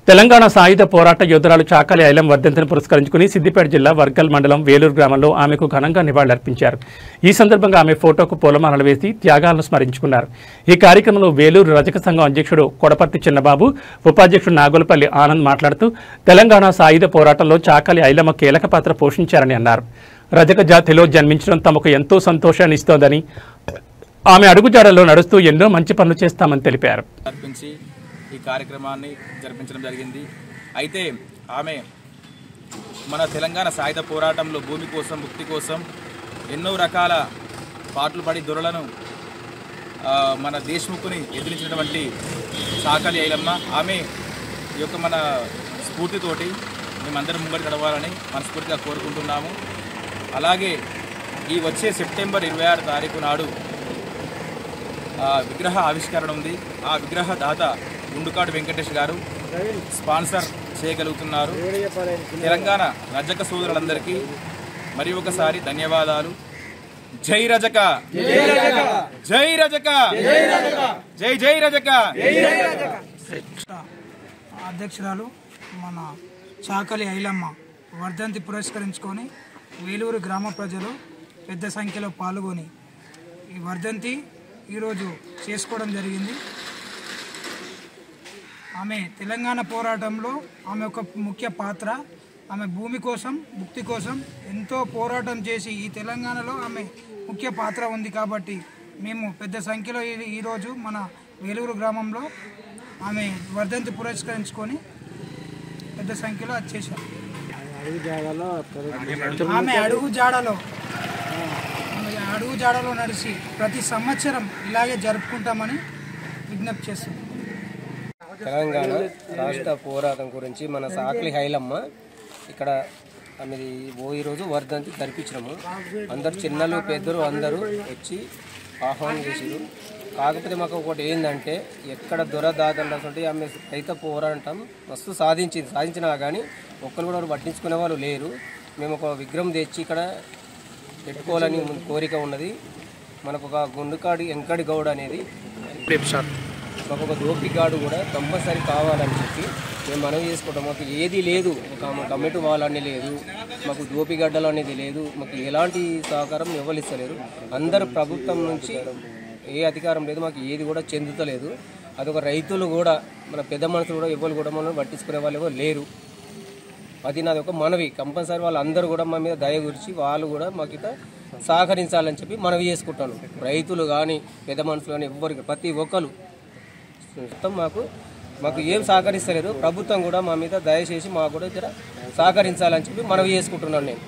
తెలంగాణ సాయుధ పోరాట యోధురాలు చాకలి ఐలమ్మ వర్ధంతిని పురస్కరించుకుని సిద్దిపేట జిల్లా వర్గల్ మండలం వేలూరు గ్రామంలో ఆమెకు ఘనంగా నివాళులర్పించారు. ఈ సందర్భంగా ఆమె ఫోటోకు పూలమాలలు వేసి త్యాగాలను స్మరించుకున్నారు. ఈ కార్యక్రమంలో వేలూరు రజక సంఘం అధ్యక్షుడు కొడపర్తి చిన్నబాబు, ఉపాధ్యక్షుడు నాగోలపల్లి ఆనంద్ మాట్లాడుతూ తెలంగాణ సాయుధ పోరాటంలో చాకలి ఐలమ్మ కీలక పాత్ర పోషించారని అన్నారు. రజక జాతిలో జన్మించడం తమకు ఎంతో సంతోషాన్ని ఇస్తోందని, ఆమె అడుగుజాడల్లో నడుస్తూ ఎన్నో మంచి పనులు చేస్తామని తెలిపారు. ఈ కార్యక్రమాన్ని జరిపించడం జరిగింది. అయితే ఆమె మన తెలంగాణ సాయుధ పోరాటంలో భూమి కోసం, ముక్తి కోసం ఎన్నో రకాల పాటలు పడి దొరలను మన దేశముఖుని ఎదిరించినటువంటి చాకలి ఐలమ్మ. ఆమె ఈ యొక్క మన స్ఫూర్తితోటి మేమందరం ముంగడి నడవాలని మనస్ఫూర్తిగా కోరుకుంటున్నాము. అలాగే ఈ వచ్చే సెప్టెంబర్ 26 తారీఖు నాడు విగ్రహ ఆవిష్కరణ ఉంది. ఆ విగ్రహ దాత గుండుకాడు వెంకటేష్ గారు స్పాన్సర్ చేయగలుగుతున్నారు. తెలంగాణ రజక సోదరులందరికీ మరి ఒకసారి ధన్యవాదాలు. జై రజక, జై రజక, జై జై రజక. అధ్యక్షురాలు మన చాకలి ఐలమ్మ వర్ధంతి పురస్కరించుకొని వేలూరు గ్రామ ప్రజలు పెద్ద సంఖ్యలో పాల్గొని ఈ వర్ధంతి ఈరోజు చేసుకోవడం జరిగింది. ఆమె తెలంగాణ పోరాటంలో ఆమె ఒక ముఖ్య పాత్ర. ఆమె భూమి కోసం, ముక్తి కోసం ఎంతో పోరాటం చేసి ఈ తెలంగాణలో ఆమె ముఖ్య పాత్ర ఉంది. కాబట్టి మేము పెద్ద సంఖ్యలో ఈరోజు మన వేలూరు గ్రామంలో ఆమె వర్ధంతి పురస్కరించుకొని పెద్ద సంఖ్యలో వచ్చేసాం. ఆమె అడుగు జాడలో నడిచి ప్రతి సంవత్సరం ఇలాగే జరుపుకుంటామని విజ్ఞప్తి చేస్తున్నాం. తెలంగాణ రాష్ట్ర పోరాటం గురించి మన చాకలి ఐలమ్మ ఇక్కడ ఆమెది ఈరోజు వర్ధంతి జరిపించినాము. అందరు చిన్నలు పెద్దలు అందరూ వచ్చి ఆహ్వానం చేసారు. కాకపోతే మాకు ఒకటి ఏంటంటే ఎక్కడ దొరదాదండ ఉంటే ఆమె రైత పోరాటం మస్తు సాధించినా కానీ ఒక్కరు కూడా పట్టించుకునే వాళ్ళు లేరు. మేము ఒక విగ్రహం తెచ్చి ఇక్కడ పెట్టుకోవాలని కోరిక ఉన్నది. మనకు ఒక గుండుకాడి వెంకటి గౌడ్ అనేది మాకు ఒక దోపిగాడు కూడా కంపల్సరీ కావాలని చెప్పి మేము మనవి చేసుకుంటాం. మాకు ఏది లేదు, ఒక కమిటీ వాళ్ళని లేదు, మాకు దోపిగడ్డలు అనేది లేదు, మాకు ఎలాంటి సహకారం ఎవరు ఇస్తలేరు. అందరు ప్రభుత్వం నుంచి ఏ అధికారం లేదు, మాకు ఏది కూడా చెందుతలేదు. అదొక రైతులు కూడా మన పెద్ద మనుషులు కూడా ఎవరు కూడా మనం పట్టించుకునే వాళ్ళు ఎవరు లేరు. అది నాది ఒక మనవి. కంపల్సరీ వాళ్ళందరూ కూడా మా మీద దయ గురించి వాళ్ళు కూడా మాకు ఇట్లా సహకరించాలని చెప్పి మనవి చేసుకుంటాను. రైతులు కానీ పెద్ద మనుషులు కానీ ఎవ్వరికి ప్రతి ఒక్కరు మొత్తం మాకు ఏం సహకరిస్తలేదు. ప్రభుత్వం కూడా మా మీద దయచేసి మాకు కూడా సహకరించాలని చెప్పి మనవి చేసుకుంటున్నాను నేను.